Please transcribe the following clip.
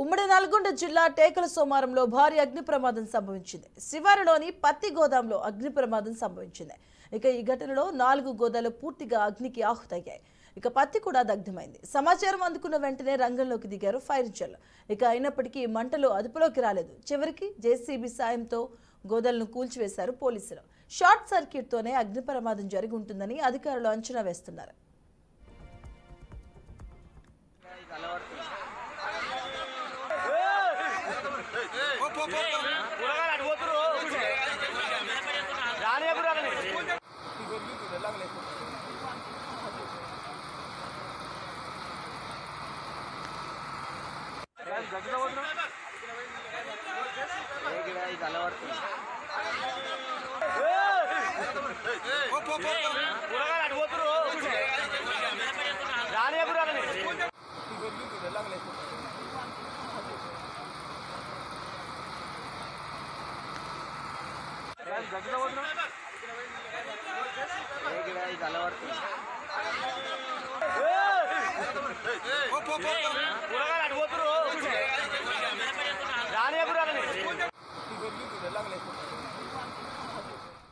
ఉమ్మడి నల్గొండ జిల్లా టేకల సోమారంలో భారీ అగ్ని ప్రమాదం సంభవించింది. శివారులోని పత్తి గోదాంలో అగ్ని ప్రమాదం సంభవించింది. ఈ ఘటనలో 4 గోదాలు పూర్తిగా అగ్నికి ఆహుతయ్యాయి. పత్తి కూడా దగ్ధమైంది. సమాచారం అందుకున్న వెంటనే రంగంలోకి దిగారు ఫైర్ ఇంజన్లు. అయినప్పటికీ మంటలు అదుపులోకి రాలేదు. చివరికి జేసీబీ సాయంతో గోదాలను కూల్చివేశారు పోలీసులు. షార్ట్ సర్క్యూట్ తోనే అగ్ని ప్రమాదం జరిగి ఉంటుందని అధికారులు అంచనా వేస్తున్నారు. అలవాటు